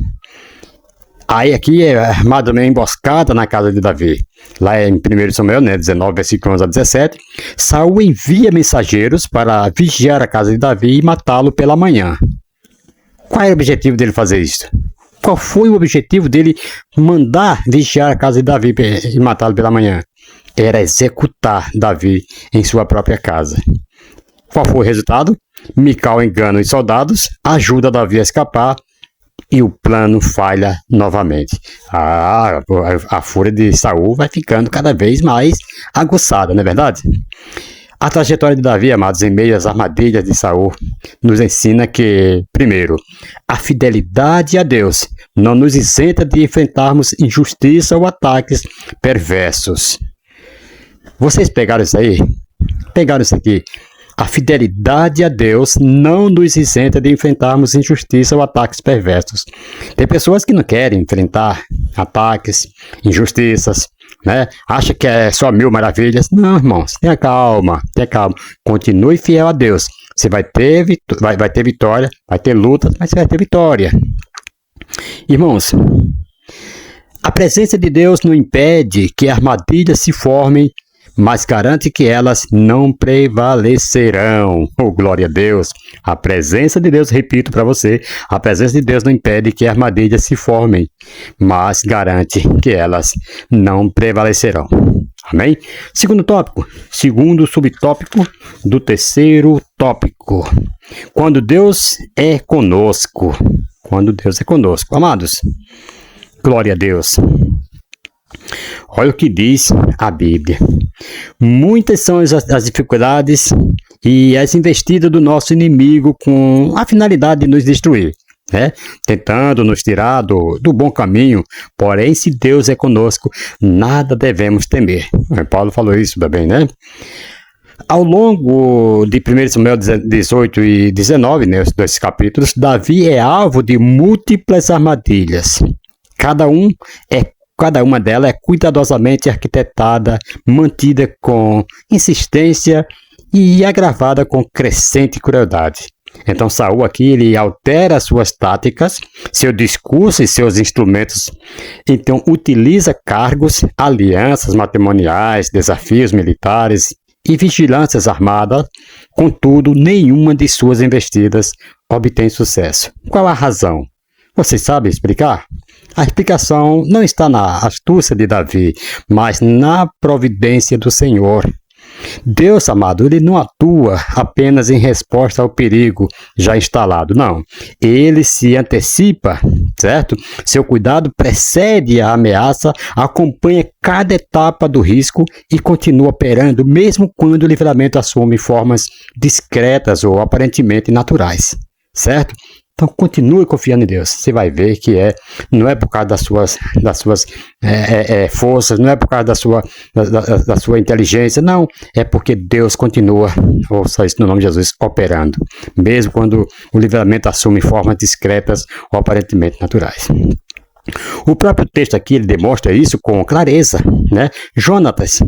Speaker 1: Aí aqui é armada uma emboscada na casa de Davi. Lá em 1 Samuel, né, 19, versículo 11 a 17, Saul envia mensageiros para vigiar a casa de Davi e matá-lo pela manhã. Qual era o objetivo dele fazer isso? Qual foi o objetivo dele mandar vigiar a casa de Davi e matá-lo pela manhã? Era executar Davi em sua própria casa. Qual foi o resultado? Mical engana os soldados, ajuda Davi a escapar e o plano falha novamente. A fúria de Saul vai ficando cada vez mais aguçada, não é verdade? A trajetória de Davi, amados, em meio às armadilhas de Saul, nos ensina que, primeiro, a fidelidade a Deus não nos isenta de enfrentarmos injustiça ou ataques perversos. Vocês pegaram isso aí? Pegaram isso aqui? A fidelidade a Deus não nos isenta de enfrentarmos injustiça ou ataques perversos. Tem pessoas que não querem enfrentar ataques, injustiças, né? Acha que é só 1000 maravilhas. Não, irmãos, tenha calma, tenha calma. Continue fiel a Deus. Você vai ter vitória, vai ter lutas, mas você vai ter vitória. Irmãos, a presença de Deus não impede que armadilhas se formem, mas garante que elas não prevalecerão. Oh, glória a Deus! A presença de Deus, repito para você, a presença de Deus não impede que armadilhas se formem, mas garante que elas não prevalecerão. Amém? Segundo tópico, segundo subtópico do terceiro tópico. Quando Deus é conosco. Quando Deus é conosco. Amados, glória a Deus. Olha o que diz a Bíblia. Muitas são as dificuldades e as investidas do nosso inimigo com a finalidade de nos destruir, né? Tentando nos tirar do bom caminho. Porém, se Deus é conosco, nada devemos temer. Paulo falou isso também, né? Ao longo de 1 Samuel 18 e 19, né, os dois capítulos, Davi é alvo de múltiplas armadilhas. Cada uma delas é cuidadosamente arquitetada, mantida com insistência e agravada com crescente crueldade. Então Saul aqui ele altera suas táticas, seu discurso e seus instrumentos. Então utiliza cargos, alianças matrimoniais, desafios militares e vigilâncias armadas. Contudo, nenhuma de suas investidas obtém sucesso. Qual a razão? Vocês sabem explicar? A explicação não está na astúcia de Davi, mas na providência do Senhor. Deus, amado, ele não atua apenas em resposta ao perigo já instalado, não. Ele se antecipa, certo? Seu cuidado precede a ameaça, acompanha cada etapa do risco e continua operando mesmo quando o livramento assume formas discretas ou aparentemente naturais, certo? Então, continue confiando em Deus. Você vai ver que não é por causa das suas forças, não é por causa da sua inteligência, não. É porque Deus continua, ouça isso no nome de Jesus, operando. Mesmo quando o livramento assume formas discretas ou aparentemente naturais. O próprio texto aqui ele demonstra isso com clareza, né? Jonatas,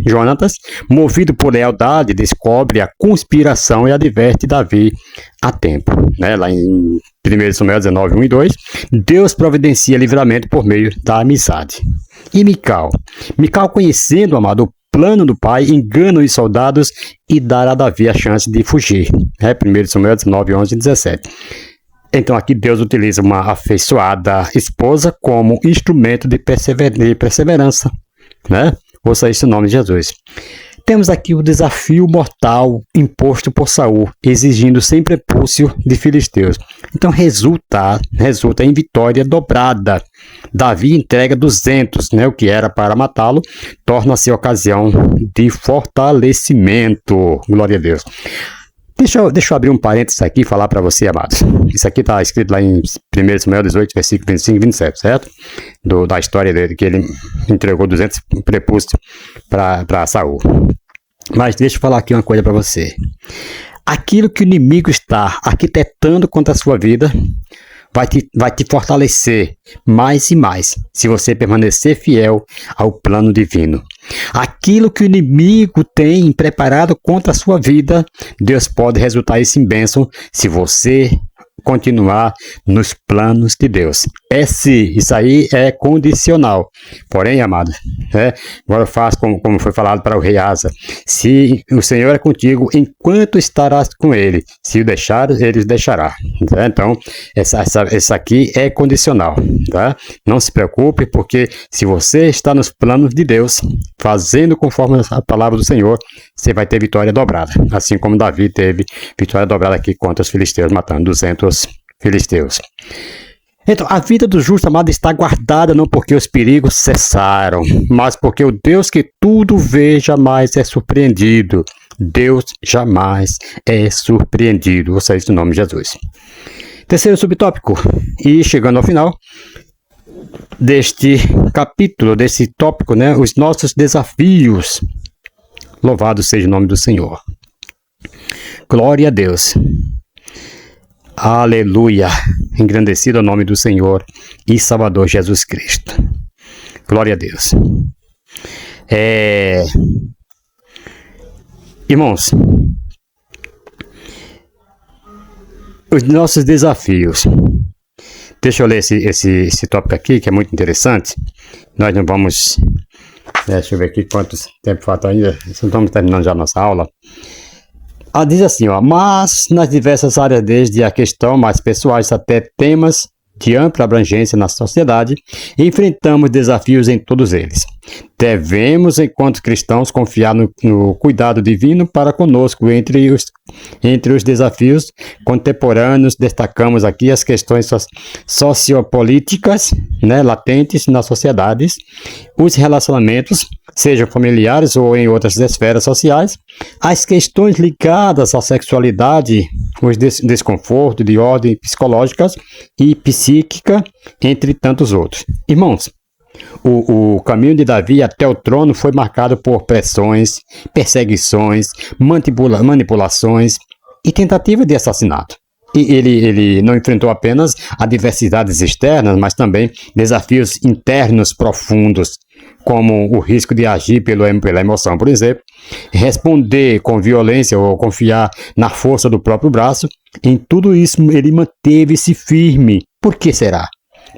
Speaker 1: movido por lealdade, descobre a conspiração e adverte Davi a tempo, né? Lá em 1 Samuel 19, 1 e 2, Deus providencia livramento por meio da amizade. E Mical, conhecendo, amado, o plano do pai, engana os soldados e dá a Davi a chance de fugir, né? 1 Samuel 19, 11 e 17. Então aqui Deus utiliza uma afeiçoada esposa como instrumento de perseverança, né? Ouça isso no nome de Jesus. Temos aqui o desafio mortal imposto por Saul, exigindo sem prepúcio de filisteus. Então resulta em vitória dobrada. Davi entrega 200, né, o que era para matá-lo, torna-se ocasião de fortalecimento. Glória a Deus. Deixa eu abrir um parênteses aqui e falar para você, amados. Isso aqui está escrito lá em 1 Samuel 18, versículo 25 e 27, certo? Da história dele, que ele entregou 200 prepúcios para Saul. Mas deixa eu falar aqui uma coisa para você. Aquilo que o inimigo está arquitetando contra a sua vida vai te fortalecer mais e mais, se você permanecer fiel ao plano divino. Aquilo que o inimigo tem preparado contra a sua vida, Deus pode resultar isso em bênção, se você continuar nos planos de Deus. Isso aí é condicional. Porém, amado, agora eu faço como foi falado para o rei Asa. Se o Senhor é contigo, enquanto estarás com ele. Se o deixar, ele o deixará. Tá? Então, essa aqui é condicional. Tá? Não se preocupe, porque se você está nos planos de Deus, fazendo conforme a palavra do Senhor, você vai ter vitória dobrada. Assim como Davi teve vitória dobrada aqui contra os filisteus, matando 200 filisteus. Então, a vida do justo, amado, está guardada não porque os perigos cessaram, mas porque o Deus que tudo vê jamais é surpreendido. Deus jamais é surpreendido. Ouça isso no nome de Jesus. Terceiro subtópico. E chegando ao final deste capítulo, desse tópico, né? Os nossos desafios. Louvado seja o nome do Senhor. Glória a Deus. Aleluia! Engrandecido é o nome do Senhor e Salvador Jesus Cristo. Glória a Deus. Irmãos, os nossos desafios. Deixa eu ler esse tópico aqui, que é muito interessante. Nós não vamos... Deixa eu ver aqui quanto tempo falta ainda. Estamos terminando já a nossa aula. Diz assim, mas nas diversas áreas, desde a questão mais pessoais até temas de ampla abrangência na sociedade, enfrentamos desafios em todos eles. Devemos, enquanto cristãos, confiar no cuidado divino para conosco. Entre os desafios contemporâneos, destacamos aqui as questões sociopolíticas, latentes nas sociedades, os relacionamentos, sejam familiares ou em outras esferas sociais, as questões ligadas à sexualidade, os desconfortos de ordem psicológicas e psíquica, entre tantos outros. Irmãos, o caminho de Davi até o trono foi marcado por pressões, perseguições, manipulações e tentativa de assassinato. E ele não enfrentou apenas adversidades externas, mas também desafios internos profundos, como o risco de agir pela emoção, por exemplo, responder com violência ou confiar na força do próprio braço. Em tudo isso, ele manteve-se firme. Por que será?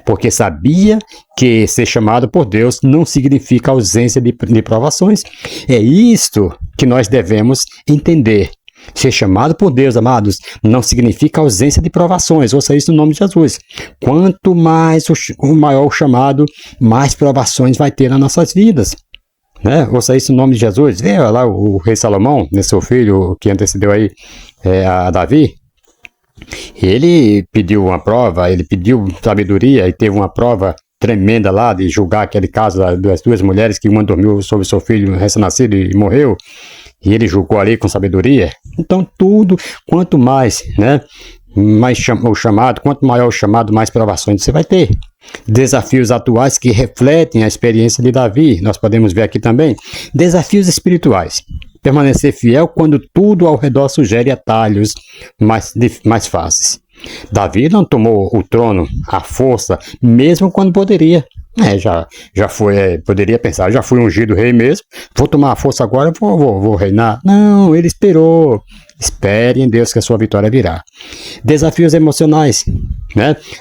Speaker 1: Porque sabia que ser chamado por Deus não significa ausência de provações. É isto que nós devemos entender. Ser chamado por Deus, amados, não significa ausência de provações. Ouça isso no nome de Jesus. Quanto mais o maior o chamado, mais provações vai ter nas nossas vidas. Ouça isso no nome de Jesus. Vê lá o rei Salomão, seu filho que antecedeu aí a Davi. Ele pediu uma prova, ele pediu sabedoria e teve uma prova tremenda lá de julgar aquele caso das duas mulheres que uma dormiu sobre seu filho recém-nascido e morreu. E ele julgou ali com sabedoria. Então tudo, quanto mais, mais o chamado, quanto maior o chamado, mais provações você vai ter. Desafios atuais que refletem a experiência de Davi, nós podemos ver aqui também. Desafios espirituais. Permanecer fiel quando tudo ao redor sugere atalhos mais fáceis. Davi não tomou o trono à força, mesmo quando poderia. Já foi, poderia pensar, já fui ungido rei mesmo, vou tomar a força agora, vou reinar. Não, ele esperou. Espere em Deus que a sua vitória virá. Desafios emocionais,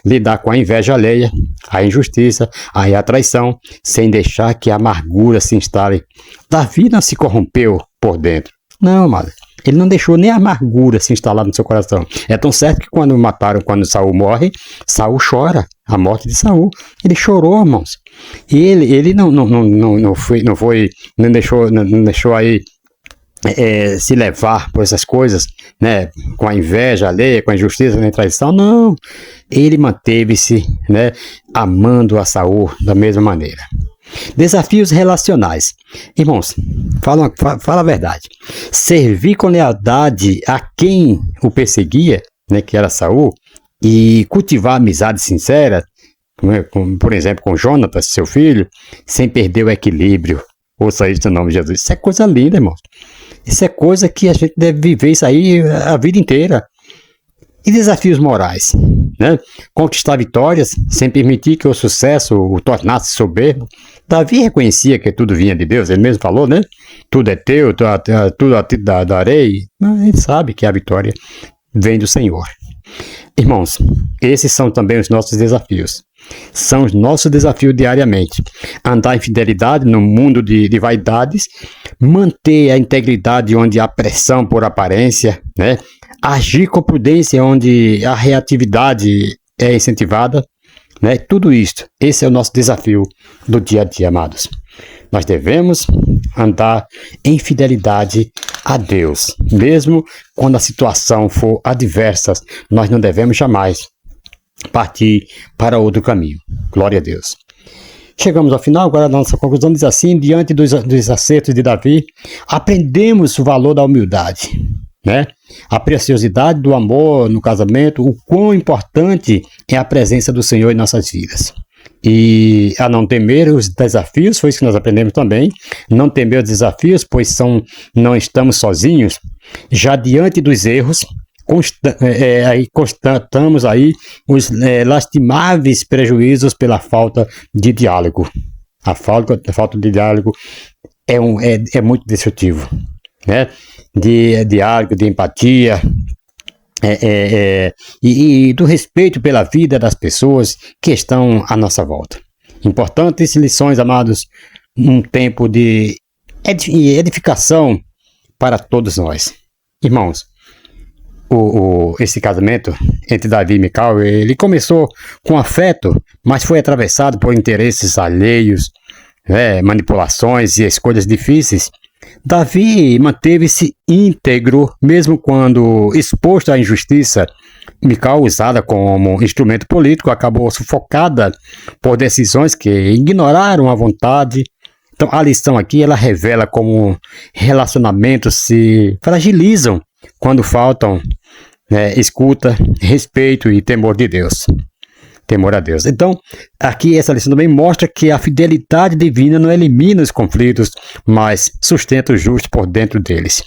Speaker 1: lidar com a inveja alheia, a injustiça, a traição, sem deixar que a amargura se instale. Davi não se corrompeu por dentro. Não, amado. Ele não deixou nem a amargura se instalar no seu coração. É tão certo que quando Saul morre, Saul chora a morte de Saul. Ele chorou, irmãos. E ele não deixou aí se levar por essas coisas, com a inveja alheia, com a injustiça, nem traição. Não. Ele manteve-se, amando a Saul da mesma maneira. Desafios relacionais. Irmãos, fala a verdade. Servir com lealdade a quem o perseguia, que era Saul, e cultivar amizade sincera, por exemplo, com Jonatas, seu filho, sem perder o equilíbrio. Ouça isso no nome de Jesus. Isso é coisa linda, irmãos. Isso é coisa que a gente deve viver isso aí a vida inteira. E desafios morais, Conquistar vitórias sem permitir que o sucesso o tornasse soberbo. Davi reconhecia que tudo vinha de Deus, ele mesmo falou, Tudo é teu, tudo a ti darei. Mas ele sabe que a vitória vem do Senhor. Irmãos, esses são também os nossos desafios. São os nossos desafios diariamente. Andar em fidelidade no mundo de vaidades, manter a integridade onde há pressão por aparência, agir com prudência onde a reatividade é incentivada, tudo isto, esse é o nosso desafio do dia a dia, amados. Nós devemos andar em fidelidade a Deus, mesmo quando a situação for adversa. Nós não devemos jamais partir para outro caminho. Glória a Deus. Chegamos ao final, agora a nossa conclusão diz assim: diante dos acertos de Davi, aprendemos o valor da humildade, a preciosidade do amor no casamento, o quão importante é a presença do Senhor em nossas vidas. E a não temer os desafios, foi isso que nós aprendemos também. Não temer os desafios, pois não estamos sozinhos. Já diante dos erros, constatamos aí os lastimáveis prejuízos pela falta de diálogo. A falta de diálogo é muito destrutivo, né? De diálogo, de empatia, e do respeito pela vida das pessoas que estão à nossa volta. Importantes lições, amados, num tempo de edificação para todos nós. Irmãos, esse casamento entre Davi e Mical, ele começou com afeto, mas foi atravessado por interesses alheios, manipulações e escolhas difíceis. Davi manteve-se íntegro, mesmo quando exposto à injustiça. Mical, usada como instrumento político, acabou sufocada por decisões que ignoraram a vontade. Então, a lição aqui, ela revela como relacionamentos se fragilizam quando faltam escuta, respeito e temor de Deus. Temor a Deus. Então, aqui essa lição também mostra que a fidelidade divina não elimina os conflitos, mas sustenta o justo por dentro deles.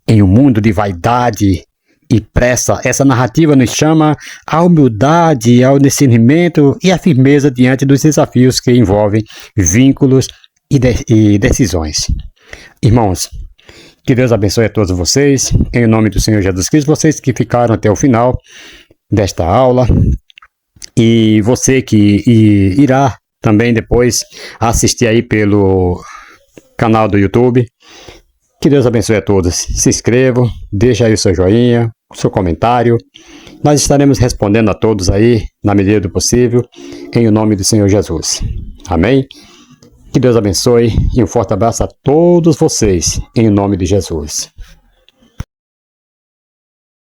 Speaker 1: Em um mundo de vaidade e pressa, essa narrativa nos chama à humildade, ao discernimento e à firmeza diante dos desafios que envolvem vínculos e decisões. Irmãos, que Deus abençoe a todos vocês, em nome do Senhor Jesus Cristo, vocês que ficaram até o final desta aula, e você que irá também depois assistir aí pelo canal do YouTube. Que Deus abençoe a todos. Se inscrevam, deixa aí o seu joinha, o seu comentário. Nós estaremos respondendo a todos aí, na medida do possível, em nome do Senhor Jesus. Amém? Que Deus abençoe e um forte abraço a todos vocês, em nome de Jesus.